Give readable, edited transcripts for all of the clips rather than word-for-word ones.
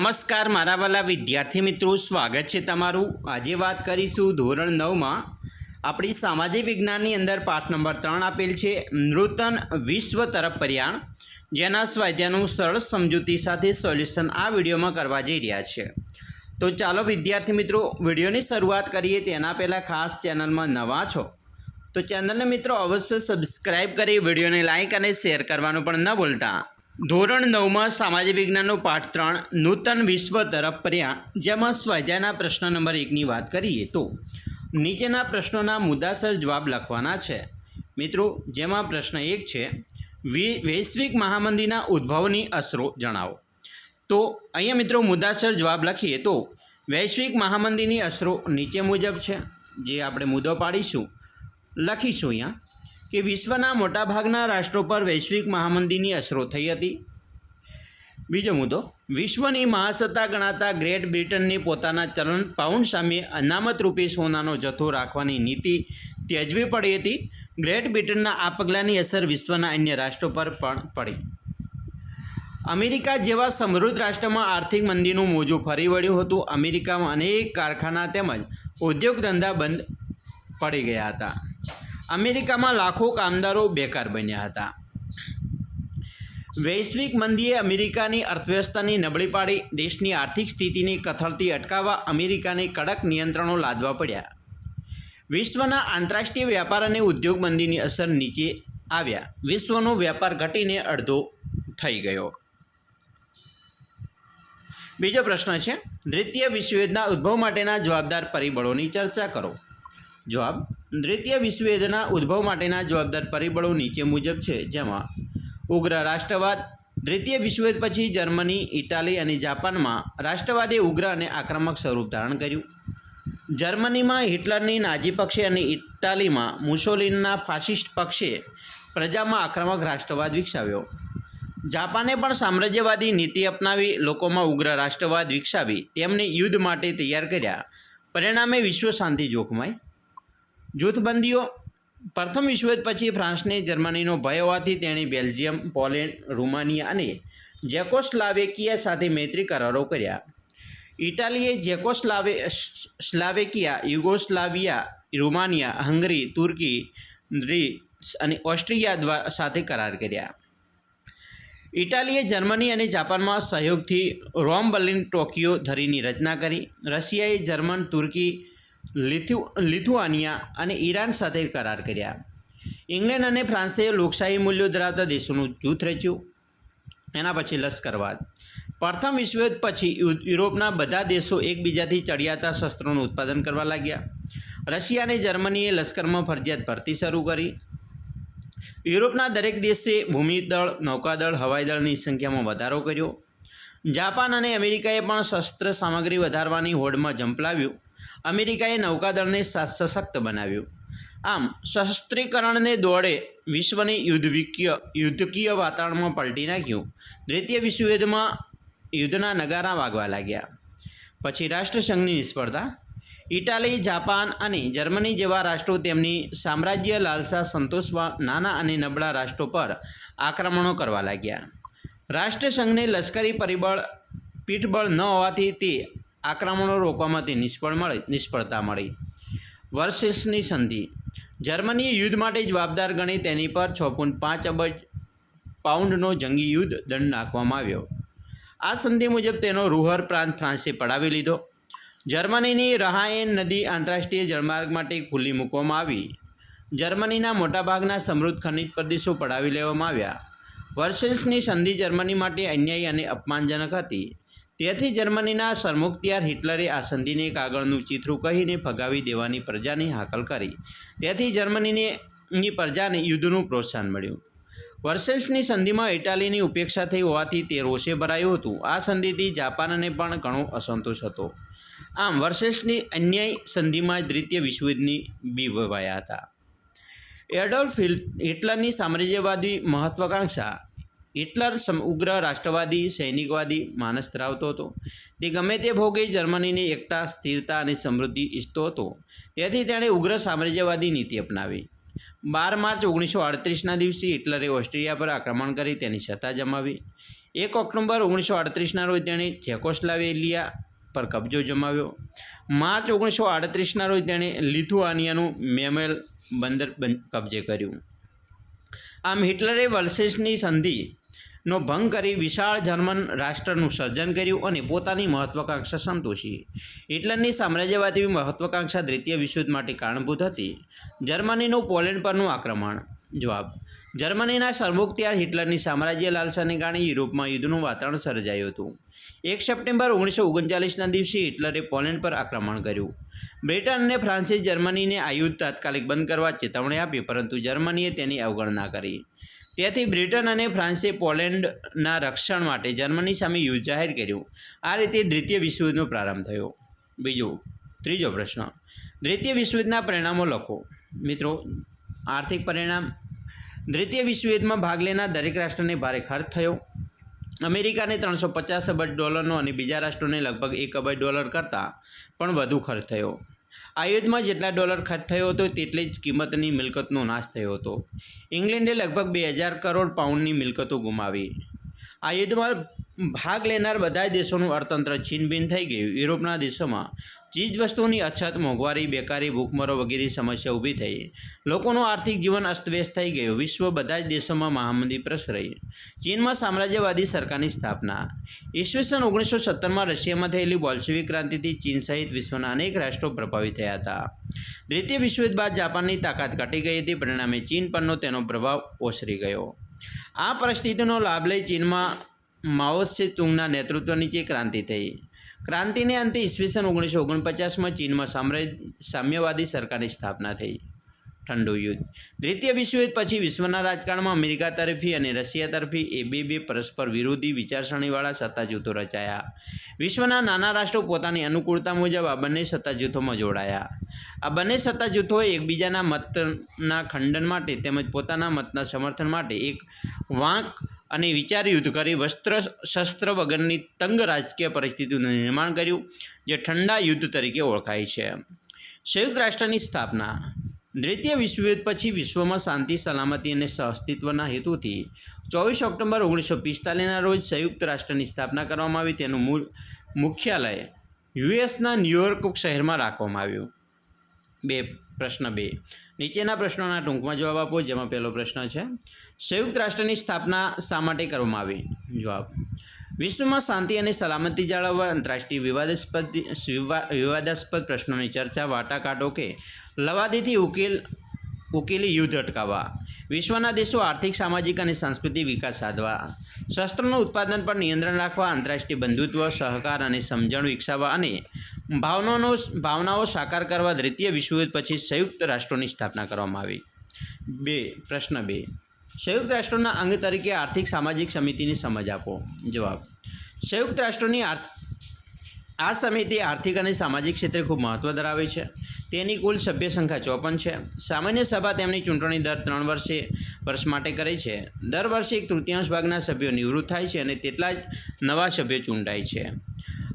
નમસ્કાર મારા વાલા વિદ્યાર્થી મિત્રો, સ્વાગત છે તમારું। આજે વાત કરીશું ધોરણ 9માં આપણી સામાજિક વિજ્ઞાનની અંદર પાઠ નંબર 3 આપેલ છે નૂતન વિશ્વ તરફ પ્રયાણ, જેના સ્વાધ્યાયનું સરળ સમજૂતી સાથે સોલ્યુશન આ વિડીયોમાં કરવા જઈ રહ્યા છે। તો ચાલો વિદ્યાર્થી મિત્રો વિડીયોની શરૂઆત કરીએ। તેના પહેલાં ખાસ ચેનલમાં નવા છો તો ચેનલને મિત્રો અવશ્ય સબસ્ક્રાઈબ કરી વિડીયોને લાઇક અને શેર કરવાનું પણ ન ભૂલતા। ધોરણ 9માં સામાજિક વિજ્ઞાનનો પાઠ 3 નૂતન વિશ્વ તરફ પ્રયાણ, જેમાં સ્વાધ્યાયના પ્રશ્ન નંબર 1ની વાત કરીએ તો નીચેના પ્રશ્નોના મુદ્દાસર જવાબ લખવાના છે મિત્રો। જેમાં પ્રશ્ન 1 છે વૈશ્વિક મહામંદીના ઉદ્ભવની અસરો જણાવો। તો અહીંયા મિત્રો મુદ્દાસર જવાબ લખીએ તો વૈશ્વિક મહામંદીની અસરો નીચે મુજબ છે। જે આપણે મુદ્દો પાડીશું લખીશું અહીંયા કે વિશ્વના મોટાભાગના રાષ્ટ્રો પર વૈશ્વિક મહામંદીની અસરો થઈ હતી। બીજો મુદ્દો, વિશ્વની મહાસત્તા ગણાતા ગ્રેટ બ્રિટનની પોતાના ચલણ પાઉન્ડ સામે અનામત રૂપે સોનાનો જથ્થો રાખવાની નીતિ ત્યજવી પડી હતી। ગ્રેટ બ્રિટનના આ પગલાંની અસર વિશ્વના અન્ય રાષ્ટ્રો પર પણ પડી। અમેરિકા જેવા સમૃદ્ધ રાષ્ટ્રમાં આર્થિક મંદીનું મોજું ફરી વળ્યું હતું। અમેરિકામાં અનેક કારખાના તેમજ ઉદ્યોગ ધંધા બંધ પડી ગયા હતા। અમેરિકામાં લાખો કામદારો બેકાર બન્યા હતા। વૈશ્વિક મંદીએ અમેરિકાની અર્થવ્યવસ્થાની નબળી પાડી। દેશની આર્થિક સ્થિતિને કથળતી અટકાવવા અમેરિકાને કડક નિયંત્રણો લાદવા પડ્યા। વિશ્વના આંતરરાષ્ટ્રીય વ્યાપાર અને ઉદ્યોગ મંદીની અસર નીચે આવ્યા। વિશ્વનો વ્યાપાર ઘટીને અડધો થઈ ગયો। બીજો પ્રશ્ન છે દ્વિતીય વિશ્વયુદ્ધના ઉદ્ભવ માટેના જવાબદાર પરિબળોની ચર્ચા કરો। જવાબ, દ્વિતીય વિશ્વયુદ્ધના ઉદ્ભવ માટેના જવાબદાર પરિબળો નીચે મુજબ છે। જેમાં ઉગ્ર રાષ્ટ્રવાદ, દ્વિતીય વિશ્વયુદ્ધ પછી જર્મની, ઇટાલી અને જાપાનમાં રાષ્ટ્રવાદે ઉગ્ર અને આક્રમક સ્વરૂપ ધારણ કર્યું। જર્મનીમાં હિટલરની નાઝી પક્ષે અને ઇટાલીમાં મુસોલિનીના ફાસિસ્ટ પક્ષે પ્રજામાં આક્રમક રાષ્ટ્રવાદ વિકસાવ્યો। જાપાને પણ સામ્રાજ્યવાદી નીતિ અપનાવી લોકોમાં ઉગ્ર રાષ્ટ્રવાદ વિકસાવી તેમને યુદ્ધ માટે તૈયાર કર્યા। પરિણામે વિશ્વ શાંતિ જોખમાઈ। જૂથબંધીઓ, પ્રથમ વિશ્વયુદ્ધ પછી ફ્રાન્સને જર્મનીનો ભય હોવાથી તેણે બેલ્જિયમ, પોલેન્ડ, રૂમાનિયા અને જેકોસ્લાવેકિયા સાથે મૈત્રી કરારો કર્યા। ઇટાલીએ જેકોસ્લાવેકિયા, યુગોસ્લાવિયા, રૂમાનિયા, હંગરી, તુર્કી, ગ્રીસ અને ઓસ્ટ્રિયા સાથે કરાર કર્યા। ઇટાલીએ જર્મની અને જાપાનમાં સહયોગથી રોમ, બર્લિન, ટોક્યો ધરીની રચના કરી। રશિયાએ જર્મન, તુર્કી, લિથુઆનિયા અને ઈરાન સાથે કરાર કર્યા। ઇંગ્લેન્ડ અને ફ્રાન્સે લોકશાહી મૂલ્યો ધરાવતા દેશોનું જૂથ રચ્યું। એના પછી લશ્કરવાદ, પ્રથમ વિશ્વયુદ્ધ પછી યુરોપના બધા દેશો એકબીજાથી ચડિયાતા શસ્ત્રોનું ઉત્પાદન કરવા લાગ્યા। રશિયા અને જર્મનીએ લશ્કરમાં ફરજિયાત ભરતી શરૂ કરી। યુરોપના દરેક દેશે ભૂમિદળ, નૌકાદળ, હવાઈદળની સંખ્યામાં વધારો કર્યો। જાપાન અને અમેરિકાએ પણ શસ્ત્ર સામગ્રી વધારવાની હોડમાં ઝંપલાવ્યું। અમેરિકાએ નૌકાદળને સશક્ત બનાવ્યું। આમ સશસ્ત્રીકરણને દોડે વિશ્વને યુદ્ધકીય વાતાવરણમાં પલટી નાખ્યું। દ્વિતીય વિશ્વયુદ્ધમાં યુદ્ધના નગારા વાગવા લાગ્યા। પછી રાષ્ટ્રસંઘની નિષ્ફળતા, ઇટાલી, જાપાન અને જર્મની જેવા રાષ્ટ્રો તેમની સામ્રાજ્ય લાલસા સંતોષવા નાના અને નબળા રાષ્ટ્રો પર આક્રમણો કરવા લાગ્યા। રાષ્ટ્રસંઘને લશ્કરી પીઠબળ ન હોવાથી તે આક્રમણો રોકવામાં તે નિષ્ફળતા મળી। વર્સેલ્સની સંધિ, જર્મનીએ યુદ્ધ માટે જવાબદાર ગણી તેની પર 6.5 અબજ પાઉન્ડનો જંગી યુદ્ધ દંડ નાખવામાં આવ્યો। આ સંધિ મુજબ તેનો રૂહર પ્રાંત ફ્રાન્સે પડાવી લીધો। જર્મનીની રહાઇન નદી આંતરરાષ્ટ્રીય જળમાર્ગ માટે ખુલ્લી મૂકવામાં આવી। જર્મનીના મોટાભાગના સમૃદ્ધ ખનિજ પ્રદેશો પડાવી લેવામાં આવ્યા। વર્સેલ્સની સંધિ જર્મની માટે અન્યાયી અને અપમાનજનક હતી। તેથી જર્મનીના સરમુખત્યાર હિટલરે આ સંધિને કાગળનું ચિત્રું કહીને ફગાવી દેવાની પ્રજાની હાકલ કરી। તેથી જર્મનીની પ્રજાને યુદ્ધનું પ્રોત્સાહન મળ્યું। વર્સેલ્સની સંધિમાં ઇટાલીની ઉપેક્ષા થઈ હોવાથી તે રોષે ભરાયું હતું। આ સંધિથી જાપાનને પણ ઘણો અસંતોષ હતો। આમ વર્સેલ્સની અન્યાયી સંધિમાં દ્વિતીય વિશ્વયુદ્ધની બીવવાયા હતા। એડોલ્ફ હિટલરની સામ્રાજ્યવાદી મહત્વાકાંક્ષા, હિટલર ઉગ્ર રાષ્ટ્રવાદી, સૈનિકવાદી માનસ ધરાવતો હતો। તે ગમે તે ભોગે જર્મનીની એકતા, સ્થિરતા અને સમૃદ્ધિ ઈચ્છતો હતો। તેથી તેણે ઉગ્ર સામ્રાજ્યવાદી નીતિ અપનાવી। 12 માર્ચ 1938ના દિવસે હિટલરે ઓસ્ટ્રિયા પર આક્રમણ કરી તેની સત્તા જમાવી। 1 ઓક્ટોબર 1938ના રોજ તેણે ચેકોસ્લોવાકિયા પર કબજો જમાવ્યો. માર્ચ 1938ના રોજ તેણે લિથુઆનિયાનું મેમેલ બંદર કબજે કર્યું. આમ હિટલરે વર્સેસની સંધિનો ભંગ કરી વિશાળ જર્મન રાષ્ટ્રનું સર્જન કર્યું અને પોતાની મહત્વાકાંક્ષા સંતોષી. હિટલરની સામ્રાજ્યવાદી મહત્વાકાંક્ષા દ્વિતીય વિશ્વયુદ્ધ માટે કારણભૂત હતી. જર્મનીનું પોલેન્ડ પરનું આક્રમણ. જવાબ: જર્મનીના સરમુખત્યાર હિટલરની સામ્રાજ્ય લાલસાને કારણે યુરોપમાં યુદ્ધનું વાતાવરણ સર્જાયું હતું. 1 સપ્ટેમ્બર 1939ના દિવસે હિટલરે પોલેન્ડ પર આક્રમણ કર્યું. બ્રિટન અને ફ્રાન્સે જર્મનીને આ યુદ્ધ તાત્કાલિક બંધ કરવા ચેતવણી આપી, પરંતુ જર્મનીએ તેની અવગણના કરી. તેથી બ્રિટન અને ફ્રાન્સે પોલેન્ડના રક્ષણ માટે જર્મની સામે યુદ્ધ જાહેર કર્યું. આ રીતે દ્વિતીય વિશ્વયુદ્ધનો પ્રારંભ થયો. ત્રીજો પ્રશ્ન, દ્વિતીય વિશ્વયુદ્ધના પરિણામો લખો. મિત્રો, આર્થિક પરિણામ: દ્વિતીય વિશ્વયુદ્ધમાં ભાગ લેનાર દરેક રાષ્ટ્રને ભારે ખર્ચ થયો. અમેરિકાને $350 અબજ અને બીજા રાષ્ટ્રોને લગભગ $1 અબજ કરતાં પણ વધુ ખર્ચ થયો. આ યુદ્ધમાં જેટલા ડોલર ખર્ચ થયો હતો તેટલી જ કિંમતની મિલકતનો નાશ થયો હતો. ઇંગ્લેન્ડે લગભગ 2000 કરોડ પાઉન્ડની મિલકતો ગુમાવી. આ યુદ્ધમાં ભાગ લેનાર બધા દેશોનું અર્થતંત્ર છીનભીન થઈ ગયું. યુરોપના દેશોમાં ચીજવસ્તુઓની અછત, મોંઘવારી, બેકારી, ભૂખમરો વગેરે સમસ્યા ઊભી થઈ. લોકોનું આર્થિક જીવન અસ્તવ્યસ્ત થઈ ગયું. વિશ્વ બધા જ દેશોમાં મહામંદી પ્રસરી. ચીનમાં સામ્રાજ્યવાદી સરકારની સ્થાપના. ઈસવીસન 1917માં રશિયામાં થયેલી બોલ્શેવિક ક્રાંતિથી ચીન સહિત વિશ્વના અનેક રાષ્ટ્રો પ્રભાવિત થયા હતા. દ્વિતીય વિશ્વયુદ્ધ બાદ જાપાનની તાકાત ઘટી ગઈ હતી. પરિણામે ચીન પરનો તેનો પ્રભાવ ઓસરી ગયો. આ પરિસ્થિતિનો લાભ લઈ ચીનમાં માઓ ત્સે-તુંગના નેતૃત્વ નીચે ક્રાંતિ થઈ. ક્રાંતિને અંતે ઈસવીસન 1949માં ચીનમાં સામ્યવાદી સરકારની સ્થાપના થઈ. ઠંડુ યુદ્ધ. દ્વિતીય વિશ્વયુદ્ધ પછી વિશ્વના રાજકારણમાં અમેરિકા તરફી અને રશિયા તરફી બે પરસ્પર વિરોધી વિચારસરણીવાળા સત્તા જૂથો રચાયા. વિશ્વના નાના રાષ્ટ્રો પોતાની અનુકૂળતા મુજબ આ બંને સત્તા જૂથોમાં જોડાયા. આ બંને સત્તા જૂથોએ એકબીજાના મતના ખંડન માટે તેમજ પોતાના મતના સમર્થન માટે એક વાંક અને વિચાર યુદ્ધ કરી શસ્ત્ર વગરની તંગ રાજકીય પરિસ્થિતિનું નિર્માણ કર્યું, જે ઠંડા યુદ્ધ તરીકે ઓળખાય છે. સંયુક્ત રાષ્ટ્રની સ્થાપના. દ્વિતીય વિશ્વયુદ્ધ પછી વિશ્વમાં શાંતિ, સલામતી અને સહઅસ્તિત્વના હેતુથી 24 ઓક્ટોબર 1945ના રોજ સંયુક્ત રાષ્ટ્રની સ્થાપના કરવામાં આવી. તેનું મુખ્યાલય યુએસના ન્યૂયોર્ક શહેરમાં રાખવામાં આવ્યું. પ્રશ્ન 2. નીચેના પ્રશ્નોના ટૂંકમાં જવાબ આપો. જેમાં પહેલો પ્રશ્ન છે, સંયુક્ત રાષ્ટ્રની સ્થાપના શા માટે કરવામાં આવી? જવાબ: વિશ્વમાં શાંતિ અને સલામતી જાળવવા, આંતરરાષ્ટ્રીય વિવાદાસ્પદ પ્રશ્નોની ચર્ચા, વાટાઘાટો કે લવાદેથી ઉકેલી યુદ્ધ અટકાવવા, વિશ્વના દેશો આર્થિક, સામાજિક અને સાંસ્કૃતિક વિકાસ સાધવા, શસ્ત્રોનું ઉત્પાદન પર નિયંત્રણ રાખવા, આંતરરાષ્ટ્રીય બંધુત્વ, સહકાર અને સમજણ વિકસાવવા અને ભાવનાઓ સાકાર કરવા દ્વિતીય વિશ્વયુદ્ધ પછી સંયુક્ત રાષ્ટ્રોની સ્થાપના કરવામાં આવી. પ્રશ્ન 2. સંયુક્ત રાષ્ટ્રોના અંગ તરીકે આર્થિક સામાજિક સમિતિની સમજ આપો. જવાબ: સંયુક્ત રાષ્ટ્રોની આ સમિતિ આર્થિક અને સામાજિક ક્ષેત્રે ખૂબ મહત્ત્વ ધરાવે છે. તેની કુલ સભ્ય સંખ્યા 54 છે. સામાન્ય સભા તેમની ચૂંટણી દર 3 વર્ષ માટે કરે છે. દર વર્ષે 1/3 ભાગના સભ્યો નિવૃત્ત થાય છે અને તેટલા જ નવા સભ્યો ચૂંટાય છે.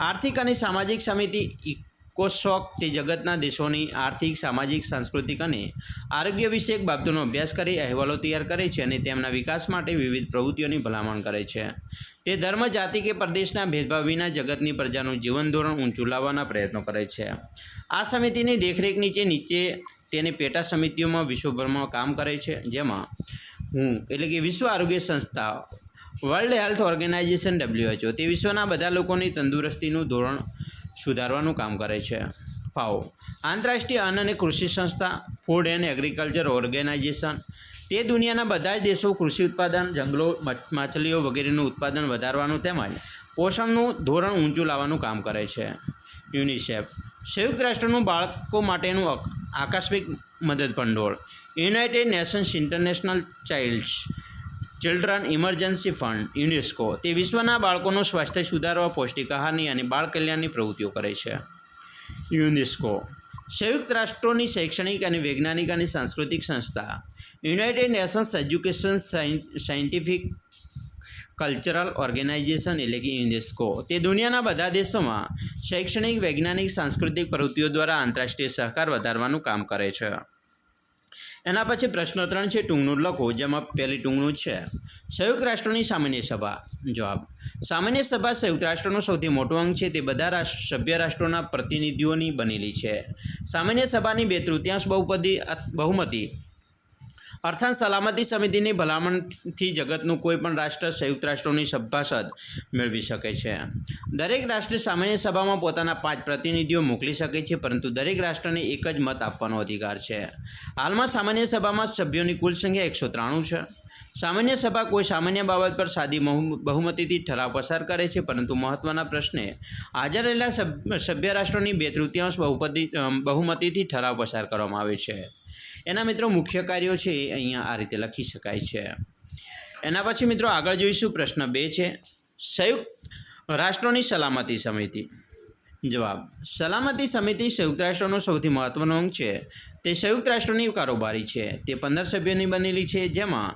આર્થિક અને સામાજિક સમિતિ ઇકોસોક તે જગતના દેશોની આર્થિક, સામાજિક, સાંસ્કૃતિક અને આરોગ્ય વિષયક બાબતોનો અભ્યાસ કરી અહેવાલો તૈયાર કરે છે અને તેમના વિકાસ માટે વિવિધ પ્રવૃત્તિઓની ભલામણ કરે છે. તે ધર્મ, જાતિ કે પ્રદેશના ભેદભાવ વિના જગતની પ્રજાનું જીવન ધોરણ ઊંચું લાવવાના પ્રયત્નો કરે છે. આ સમિતિની દેખરેખ નીચે તેની પેટા સમિતિઓમાં વિશ્વભરમાં કામ કરે છે, જેમાં વિશ્વ આરોગ્ય સંસ્થા, વર્લ્ડ હેલ્થ ઓર્ગેનાઇઝેશન WHO, તે વિશ્વના બધા લોકોની તંદુરસ્તીનું ધોરણ સુધારવાનું કામ કરે છે. FAO, આંતરરાષ્ટ્રીય અન્ન અને કૃષિ સંસ્થા, ફૂડ એન્ડ એગ્રીકલ્ચર ઓર્ગેનાઇઝેશન, તે દુનિયાના બધા જ દેશો કૃષિ ઉત્પાદન, જંગલો, માછલીઓ વગેરેનું ઉત્પાદન વધારવાનું તેમજ પોષણનું ધોરણ ઊંચું લાવવાનું કામ કરે છે. યુનિસેફ, સંયુક્ત રાષ્ટ્રનું બાળકો માટેનું આકસ્મિક મદદ ભંડોળ. United Nations international children emergency fund. UNESCO, તે વિશ્વના બાળકોનું સ્વાસ્થ્ય સુધારવા, પૌષ્ટિક આહારની અને બાળ કલ્યાણની પ્રવૃત્તિઓ કરે છે. યુનેસ્કો, સંયુક્ત રાષ્ટ્રોની શૈક્ષણિક અને વૈજ્ઞાનિક અને સાંસ્કૃતિક સંસ્થા. United nations education scientific cultural organization UNESCO, તે દુનિયાના બધા દેશોમાં શૈક્ષણિક, વૈજ્ઞાનિક, સાંસ્કૃતિક પ્રવૃત્તિઓ દ્વારા આંતરરાષ્ટ્રીય સહકાર વધારવાનું કામ કરે છે. એના પછી પ્રશ્ન 3 છે, ટૂંકનું લખો, જેમાં પહેલી ટૂંકનું છે સંયુક્ત રાષ્ટ્રોની સામાન્ય સભા. જવાબ: સામાન્ય સભા સંયુક્ત રાષ્ટ્રનો સૌથી મોટો અંગ છે. તે બધા સભ્ય રાષ્ટ્રોના પ્રતિનિધિઓની બનેલી છે. સામાન્ય સભાની 2/3 બહુમતી અર્થાત સલામતી સમિતિની ભલામણથી જગતનું કોઈ પણ રાષ્ટ્ર સંયુક્ત રાષ્ટ્રોની સભાસદ મેળવી શકે છે. દરેક રાષ્ટ્ર સામાન્ય સભામાં પોતાના 5 પ્રતિનિધિઓ મોકલી શકે છે, પરંતુ દરેક રાષ્ટ્રને એક જ મત આપવાનો અધિકાર છે. હાલમાં સામાન્ય સભામાં સભ્યોની કુલ સંખ્યા 193 છે. સામાન્ય સભા કોઈ સામાન્ય બાબત પર સાદી બહુમતીથી ઠરાવ પસાર કરે છે, પરંતુ મહત્ત્વના પ્રશ્ને હાજર રહેલા સભ્ય રાષ્ટ્રોની 2/3 બહુમતીથી ઠરાવ પસાર કરવામાં આવે છે. એના મિત્રો મુખ્ય કાર્યો છે એ અહીંયા આ રીતે લખી શકાય છે. એના પછી મિત્રો આગળ જોઈશું. પ્રશ્ન 2 છે, સંયુક્ત રાષ્ટ્રોની સલામતી સમિતિ. જવાબ: સલામતી સમિતિ સંયુક્ત રાષ્ટ્રોનો સૌથી મહત્ત્વનો અંગ છે. તે સંયુક્ત રાષ્ટ્રોની કારોબારી છે. તે 15 સભ્યોની બનેલી છે, જેમાં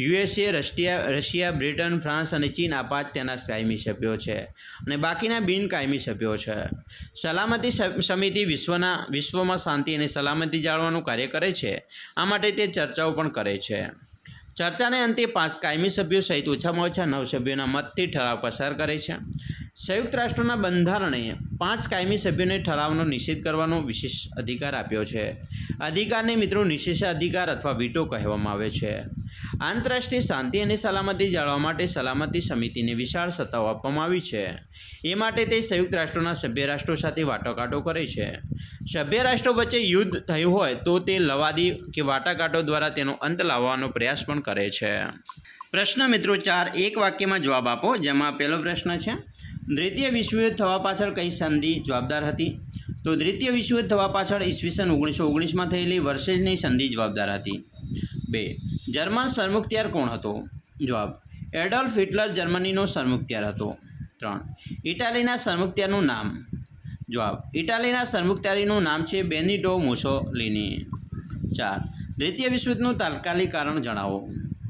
USA, રશિયા, બ્રિટન, ફ્રાન્સ અને ચીન આ 5 તેના કાયમી સભ્યો છે અને બાકીના બિનકાયમી સભ્યો છે. સલામતી સમિતિ વિશ્વમાં શાંતિ અને સલામતી જાળવવાનું કાર્ય કરે છે. આ માટે તે ચર્ચાઓ પણ કરે છે. ચર્ચાને અંતે 5 કાયમી સભ્યો સહિત ઓછામાં ઓછા 9 સભ્યોના મતથી ઠરાવ પસાર કરે છે. સંયુક્ત રાષ્ટ્રોના બંધારણે 5 કાયમી સભ્યોને ઠરાવનો નિષેધ કરવાનો વિશેષ અધિકાર આપ્યો છે. અધિકારને મિત્રો નિષેધાધિકાર અથવા વીટો કહેવામાં આવે છે. આંતરરાષ્ટ્રીય શાંતિ અને સલામતી જાળવવા માટે સલામતી સમિતિને વિશાળ સત્તાઓ આપવામાં આવી છે. એ માટે તે સંયુક્ત રાષ્ટ્રોના સભ્ય રાષ્ટ્રો સાથે વાટાઘાટો કરે છે. સભ્ય રાષ્ટ્રો વચ્ચે યુદ્ધ થયું હોય તો તે લવાદી કે વાટાઘાટો દ્વારા તેનો અંત લાવવાનો પ્રયાસ પણ કરે છે. પ્રશ્ન મિત્રો 4 એક વાક્યમાં જવાબ આપો. જેમાં પહેલો પ્રશ્ન છે, દ્વિતીય વિશ્વયુદ્ધ થવા પાછળ કઈ સંધિ જવાબદાર હતી? તો દ્વિતીય વિશ્વયુદ્ધ થવા પાછળ ઈસવીસન 1919માં થયેલી વર્સેસની સંધિ જવાબદાર હતી. 2 જર્મન સરમુખત્યાર કોણ હતો? જવાબ: એડોલ્ફ હિટલર જર્મનીનો સરમુખત્યાર હતો. 3 ઇટાલીના સરમુખત્યારનું નામ? જવાબ: ઇટાલીના સરમુખત્યારીનું નામ છે બેનિટો મુસોલિની. 4 દ્વિતીય વિશ્વયુદ્ધનું તાત્કાલિક કારણ જણાવો.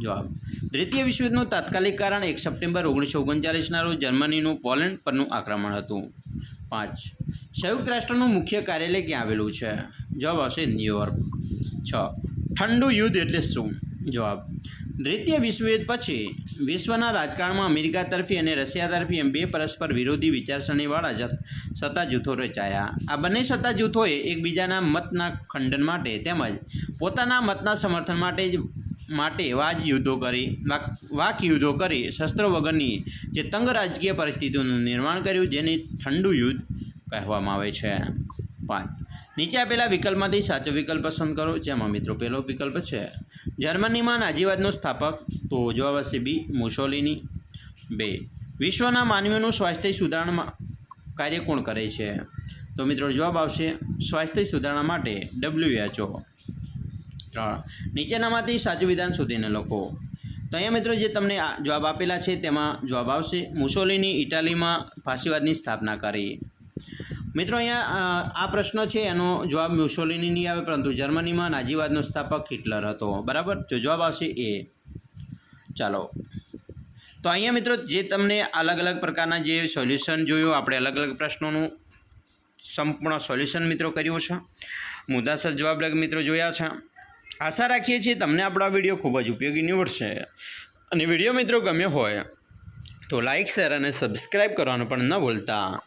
જવાબ: દ્વિતીય વિશ્વયુદ્ધનું તાત્કાલિક કારણ 1 સપ્ટેમ્બર 1939ના રોજ જર્મનીનું પોલેન્ડ પરનું આક્રમણ હતું. 5 સંયુક્ત રાષ્ટ્રનું મુખ્ય કાર્યાલય ક્યાં આવેલું છે? જવાબ આવશે ન્યૂયોર્ક. 6 ઠંડુ યુદ્ધ એટલે શું? જવાબ: દ્વિતીય વિશ્વયુદ્ધ પછી વિશ્વના રાજકારણમાં અમેરિકા તરફી અને રશિયા તરફી એમ 2 પરસ્પર વિરોધી વિચારસરણીવાળા સત્તા જૂથો રચાયા. આ બંને સત્તા જૂથોએ એકબીજાના મતના ખંડન માટે તેમજ પોતાના મતના સમર્થન માટે વાક યુદ્ધો કરી શસ્ત્રો વગરની જે તંગ રાજકીય પરિસ્થિતિઓનું નિર્માણ કર્યું, જેને ઠંડુ યુદ્ધ કહેવામાં આવે છે. 5 નીચે આપેલા વિકલ્પમાંથી સાચો વિકલ્પ પસંદ કરો. જેમાં મિત્રો પહેલો વિકલ્પ છે જર્મનીમાં નાજીવાદનો સ્થાપક. તો જવાબ હશે બી મુસોલિની. 2 વિશ્વના માનવીઓનું સ્વાસ્થ્ય સુધારણા કાર્ય કોણ કરે છે? તો મિત્રો જવાબ આવશે સ્વાસ્થ્ય સુધારણા માટે WHO. 3 નીચેનામાંથી સાચું વિધાન શોધીને લખો. તો અહીંયા મિત્રો જે તમને જવાબ આપેલા છે તેમાં જવાબ આવશે મુસોલિની ઇટાલીમાં ફાસીવાદની સ્થાપના કરી. મિત્રો અહીંયા આ પ્રશ્ન છે એનો જવાબ મુસોલિની નહીં આવે, પરંતુ જર્મનીમાં નાજીવાદનો સ્થાપક હિટલર હતો. બરાબર, તો જવાબ આવશે એ. ચાલો, તો અહીંયા મિત્રો જે તમને અલગ અલગ પ્રકારના જે સોલ્યુશન જોયું, આપણે અલગ અલગ પ્રશ્નોનું સંપૂર્ણ સોલ્યુશન મિત્રો કર્યું છે, મુદ્દાસર જવાબ મિત્રો જોયા છે. આશા રાખીએ છીએ તમને આપણો આ વિડીયો ખૂબ જ ઉપયોગી નીવડશે. અને વિડીયો મિત્રો ગમ્યો હોય તો લાઇક, શેર અને સબસ્ક્રાઈબ કરવાનું પણ ન ભૂલતા.